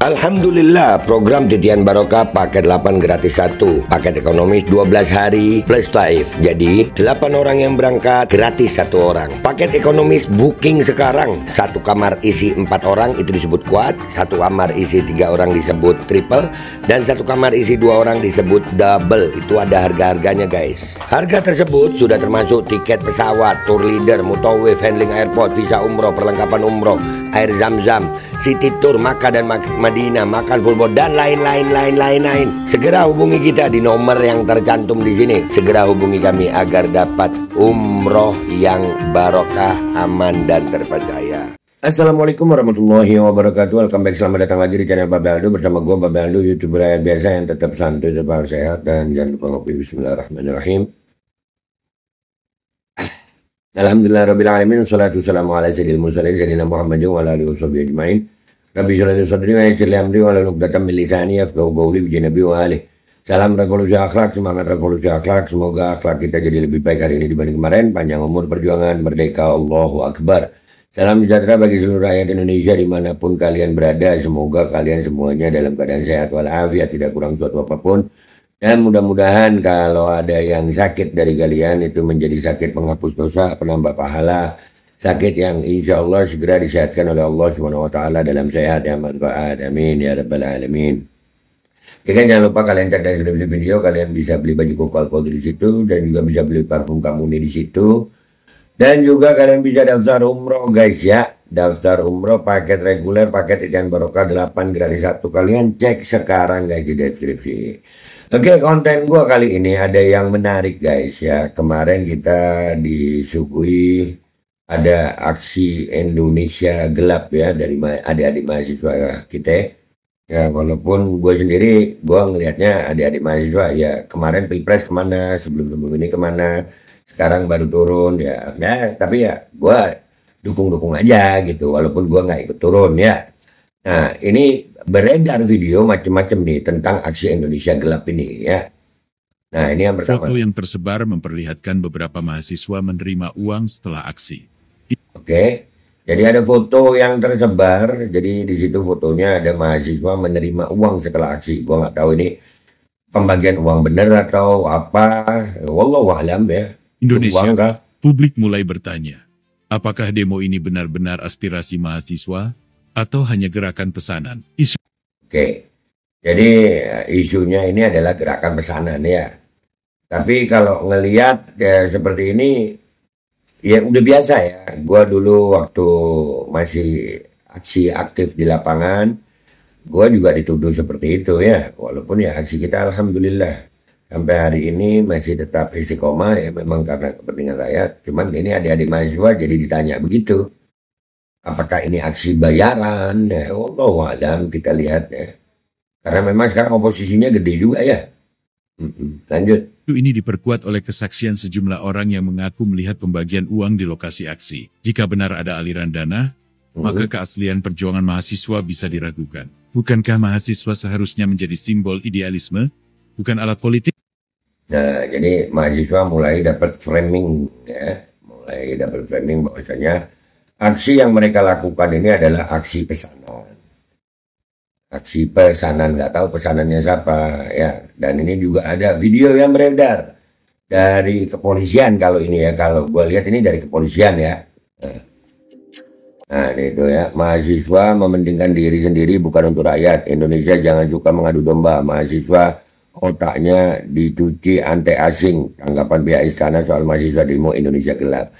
Alhamdulillah, program Titian Barokah paket 8 gratis 1, paket ekonomis 12 hari plus taif. Jadi 8 orang yang berangkat gratis 1 orang. Paket ekonomis booking sekarang, 1 kamar isi 4 orang itu disebut quad, 1 kamar isi 3 orang disebut triple, dan 1 kamar isi 2 orang disebut double. Itu ada harga-harganya guys. Harga tersebut sudah termasuk tiket pesawat, tour leader, mutawif, handling airport, visa umroh, perlengkapan umroh, air zam-zam, city tour, Makkah dan Madinah, makan full board, dan lain-lain. Segera hubungi kita di nomor yang tercantum di sini. Segera hubungi kami agar dapat umroh yang barokah, aman dan terpercaya. Assalamualaikum warahmatullahi wabarakatuh. Welcome back, selamat datang lagi di channel Babel Aldo. Bersama gue Babel Aldo, youtuber rakyat biasa yang tetap santuy, tetap sehat, dan jangan lupa ngopi. Bismillahirrahmanirrahim. Alhamdulillah rabbil alamin, wassalatu wassalamu ala sayyidil mursalin sayyidina Muhammadin wa ala alihi washabihi ajmain. Rabbi sholli sadri wa yassir li amri wa hlul 'uqdatam min lisani yafqahu qawli bi nabi wa alihi. Salam revolusi akhlak, semangat revolusi akhlak. Semoga akhlak kita jadi lebih baik hari ini dibanding kemarin. Panjang umur, perjuangan, merdeka, Allahu Akbar. Salam sejahtera bagi seluruh rakyat Indonesia dimanapun kalian berada. Semoga kalian semuanya dalam keadaan sehat walafiat, tidak kurang suatu apapun. Dan mudah-mudahan kalau ada yang sakit dari kalian itu menjadi sakit penghapus dosa, penambah pahala, sakit yang insya Allah segera disehatkan oleh Allah SWT dalam sehat yang manfaat. Amin ya rabbal alamin. Oke, jangan lupa kalian cek dari deskripsi video, kalian bisa beli baju koko alkohol di situ, dan juga bisa beli parfum Kamuni di situ, dan juga kalian bisa daftar umroh guys ya. Daftar umroh paket reguler, paket Titian Barokah 8 gratis 1. Kalian cek sekarang guys di deskripsi. Oke, konten gua kali ini ada yang menarik guys ya. Kemarin kita disuguhi ada aksi Indonesia gelap ya dari adik-adik mahasiswa kita. Ya walaupun gue sendiri gue ngelihatnya adik-adik mahasiswa ya kemarin pilpres kemana, sebelum ini kemana, sekarang baru turun ya. Nah tapi ya gue dukung aja gitu walaupun gue nggak ikut turun ya. Nah ini beredar video macam-macam nih tentang aksi Indonesia gelap ini ya. Nah ini yang pertama. Foto yang tersebar memperlihatkan beberapa mahasiswa menerima uang setelah aksi. Oke, jadi ada foto yang tersebar. Jadi di situ fotonya ada mahasiswa menerima uang setelah aksi. Gua nggak tahu ini pembagian uang bener atau apa. Wallahu a'lam ya. Indonesia, publik mulai bertanya, apakah demo ini benar-benar aspirasi mahasiswa atau hanya gerakan pesanan? Oke, jadi isunya ini adalah gerakan pesanan ya. Tapi kalau ngelihat ya, seperti ini. Ya udah biasa ya, gua dulu waktu masih aksi aktif di lapangan, gua juga dituduh seperti itu ya, walaupun ya aksi kita alhamdulillah sampai hari ini masih tetap istiqomah ya memang karena kepentingan rakyat. Cuman ini adik-adik mahasiswa jadi ditanya begitu, apakah ini aksi bayaran ya, wallahu a'lam, kita lihat ya, karena memang sekarang oposisinya gede juga ya. Lanjut. Ini diperkuat oleh kesaksian sejumlah orang yang mengaku melihat pembagian uang di lokasi aksi. Jika benar ada aliran dana, maka keaslian perjuangan mahasiswa bisa diragukan. Bukankah mahasiswa seharusnya menjadi simbol idealisme, bukan alat politik? Nah, jadi mahasiswa mulai dapat framing ya, bahwasanya aksi yang mereka lakukan ini adalah aksi pesanan. Aksi pesanan, nggak tahu pesanannya siapa ya. Dan ini juga ada video yang beredar dari kepolisian kalau ini ya, kalau gue lihat ini dari kepolisian ya. Nah itu ya, mahasiswa mementingkan diri sendiri bukan untuk rakyat. Indonesia jangan suka mengadu domba. Mahasiswa otaknya dicuci anti asing. Tanggapan pihak istana soal mahasiswa demo Indonesia gelap.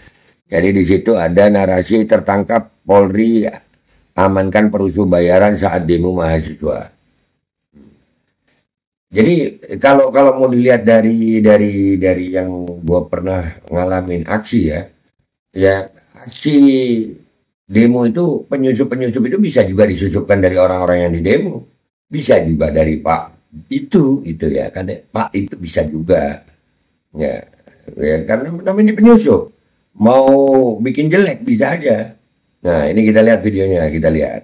Jadi di situ ada narasi tertangkap Polri amankan perusuh bayaran saat demo mahasiswa. Jadi kalau mau dilihat dari yang gue pernah ngalamin aksi ya aksi demo itu penyusup itu bisa juga disusupkan dari orang-orang yang di demo, bisa juga dari Pak itu ya kan, Pak itu bisa juga ya karena namanya penyusup, mau bikin jelek bisa aja. Nah, ini kita lihat videonya, kita lihat.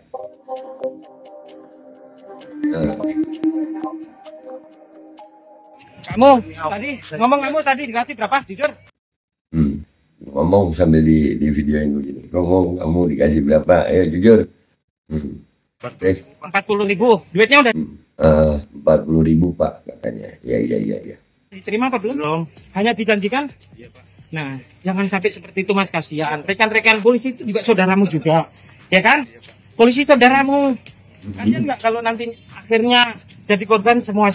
Kamu tadi dikasih berapa? Jujur? Ngomong sambil di videoin begini. Ngomong, kamu dikasih berapa? Ayo jujur. Terus 40.000. Duitnya udah 40.000 Pak katanya. Ya. diterima apa belum? Belum. Hanya dijanjikan? Iya Pak. Nah, jangan sampai seperti itu Mas, kasihan. Rekan-rekan polisi itu juga saudaramu juga, ya kan? Polisi saudaramu. Kasihan nggak kalau nanti akhirnya jadi korban semua?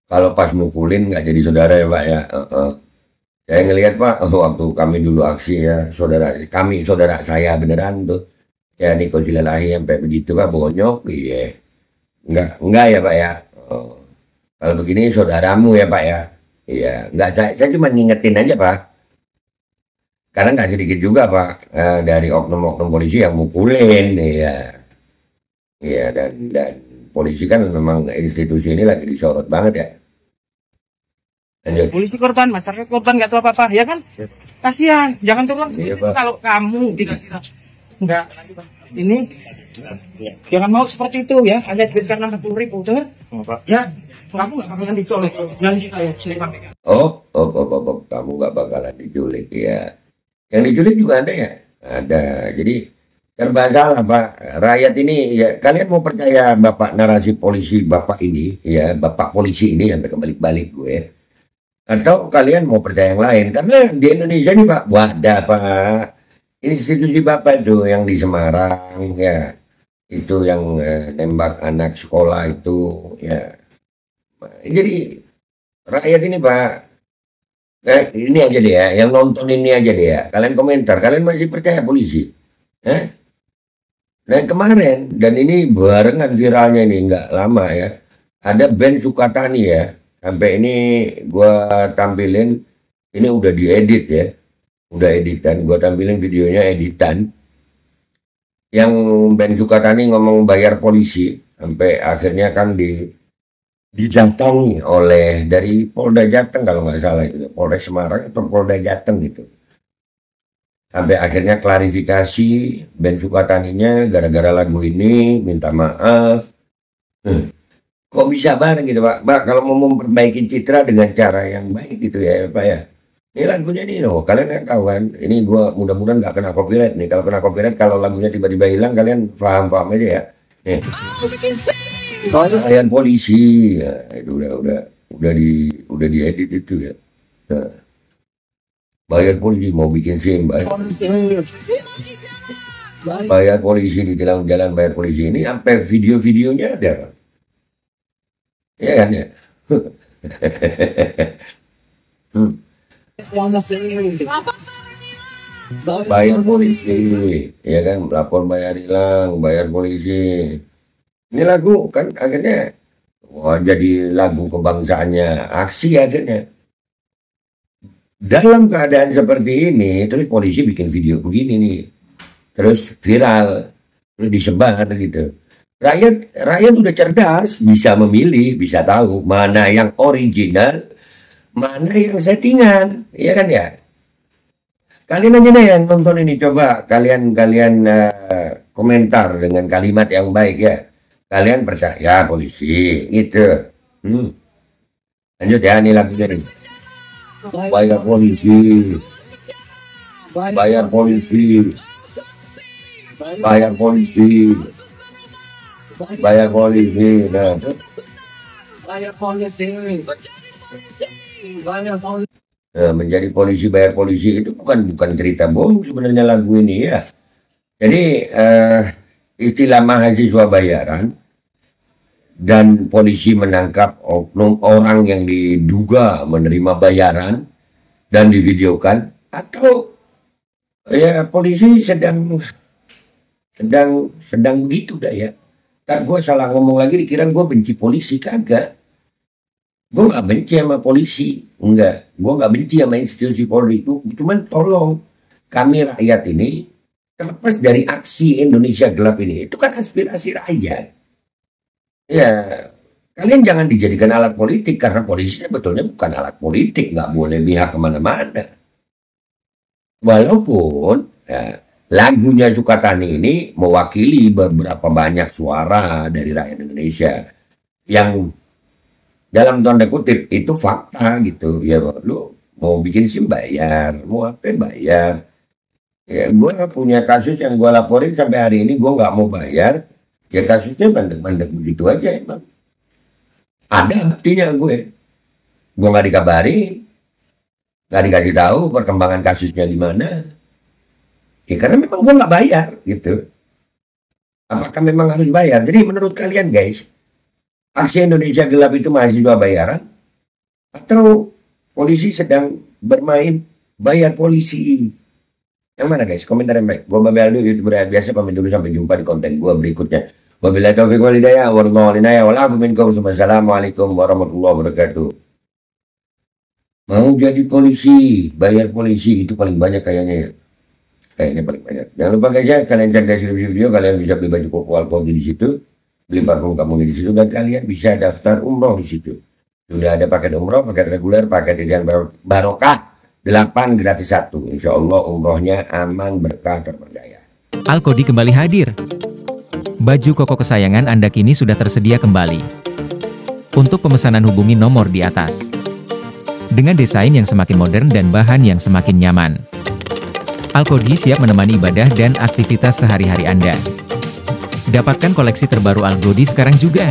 Kalau pas mukulin nggak jadi saudara ya Pak ya. Saya ngelihat Pak, waktu kami dulu aksi ya, saudara saya beneran tuh. Ya Niko Silalahi sampai begitu Pak, bonyok, iya. Enggak ya Pak ya. Kalau begini saudaramu ya Pak ya. Iya, enggak, saya cuma ngingetin aja Pak. Karena nggak sedikit juga Pak, dari oknum-oknum polisi yang mukulin, ya. Iya, dan polisi kan memang institusi ini lagi disorot banget ya. Lanjut. Polisi korban, masyarakat korban nggak tahu apa-apa, ya kan? Kasihan, jangan turun. Iya, Pak. Kalau kamu tidak nggak ini, jangan mau seperti itu ya. Hanya duit karena 40.000, dengar? Ya, kamu nggak bakalan dicolek. Janji saya sampaikan. Oh, kamu nggak bakalan diculik ya. Yang diculik juga ada ya? Ada. Jadi serba salah Pak. Rakyat ini ya, kalian mau percaya Bapak narasi polisi Bapak ini ya, Bapak polisi ini sampai kebalik-balik gue. Atau kalian mau percaya yang lain? Karena di Indonesia ini Pak, wadah Pak. Institusi Bapak itu yang di Semarang ya, itu yang nembak anak sekolah itu ya. Jadi rakyat ini Pak, ini aja deh ya, yang nonton ini aja deh ya. Kalian komentar, kalian masih percaya polisi? Nah kemarin, dan ini barengan viralnya ini nggak lama ya, ada band Sukatani ya. Sampai ini gua tampilin, ini udah diedit ya. Udah editan, gua tampilin videonya editan. Yang band Sukatani ngomong bayar polisi, sampai akhirnya kan didatangi oleh dari Polda Jateng kalau nggak salah itu, Polda Semarang atau Polda Jateng gitu. Sampai akhirnya klarifikasi band Sukataninya gara-gara lagu ini minta maaf. Kok bisa banget gitu Pak? Pak kalau mau memperbaiki citra dengan cara yang baik gitu ya Pak ya. Ini lagunya nih loh, kalian kan tahu kan. Ini gua mudah-mudahan nggak kena copyright nih. Kalau kena copyright, kalau lagunya tiba-tiba hilang, kalian paham-paham aja ya. Nih. Kalian polisi, ya, itu udah diedit itu ya. Nah, bayar polisi mau bikin SIM, bayar polisi di jalan-jalan, bayar polisi ini sampai video-videonya ada Pak. Iya kan ya. Bayar polisi, ya kan, lapor bayar hilang, bayar polisi. Ini lagu kan akhirnya wah jadi lagu kebangsaannya, aksi akhirnya. Dalam keadaan seperti ini, terus polisi bikin video begini nih, terus viral, terus disebar gitu. Rakyat udah cerdas, bisa memilih, bisa tahu mana yang original, mana yang settingan, ya kan ya. Kalian aja deh yang nonton ini, coba kalian komentar dengan kalimat yang baik ya. Kalian percaya polisi, gitu. Lanjut ya, ini lagunya nih. Bayar polisi, bayar polisi, bayar polisi, bayar polisi. Nah, Bayar polisi. Bayar polisi. nah, menjadi polisi bayar polisi itu bukan cerita bohong sebenarnya lagu ini ya. Jadi istilah mahasiswa bayaran dan polisi menangkap oknum orang yang diduga menerima bayaran dan divideokan, atau ya polisi sedang begitu dah ya. Ntar gue salah ngomong lagi dikira gue benci polisi, kagak. Gue nggak benci sama polisi, enggak. Gue nggak benci sama institusi Polri itu. Cuman tolong kami rakyat ini, terlepas dari aksi Indonesia gelap ini, itu kan aspirasi rakyat. Ya, kalian jangan dijadikan alat politik, karena polisi sebetulnya bukan alat politik, nggak boleh pihak kemana-mana. Walaupun ya, lagunya Sukatani ini mewakili beberapa banyak suara dari rakyat Indonesia yang dalam tanda kutip itu fakta gitu ya. Lu mau bikin SIM bayar, mau apa bayar ya. Gue punya kasus yang gue laporin sampai hari ini gue nggak mau bayar Ya kasusnya mandek-mandek begitu aja emang. Ada buktinya gue. Gue nggak dikabari, nggak dikasih tahu perkembangan kasusnya di mana. Ya karena memang gue nggak bayar gitu. Apakah memang harus bayar? Jadi menurut kalian guys, aksi Indonesia Gelap itu mahasiswa bayaran atau polisi sedang bermain bayar polisi? Yang mana guys? Komentar yang baik. Gue Babel dulu, YouTuber biasa, pamit dulu, sampai jumpa di konten gue berikutnya. Wabillahi taufiq wal hidayah, wassalamualaikum warahmatullahi wabarakatuh. Mau jadi polisi, bayar polisi itu paling banyak kayaknya ya. Kayaknya paling banyak. Jangan lupa guys ya, kalian cek deskripsi video, kalian bisa beli baju koko Alkohol di situ, beli parfum kamu di situ, dan kalian bisa daftar umroh di situ. Sudah ada paket umroh, paket reguler, paket jajan barokah, 8 gratis 1. Insya Allah umrohnya aman, berkah, terpercaya. Alkodi kembali hadir. Baju koko kesayangan Anda kini sudah tersedia kembali. Untuk pemesanan hubungi nomor di atas. Dengan desain yang semakin modern dan bahan yang semakin nyaman. Alkodi siap menemani ibadah dan aktivitas sehari-hari Anda. Dapatkan koleksi terbaru Alkodi sekarang juga.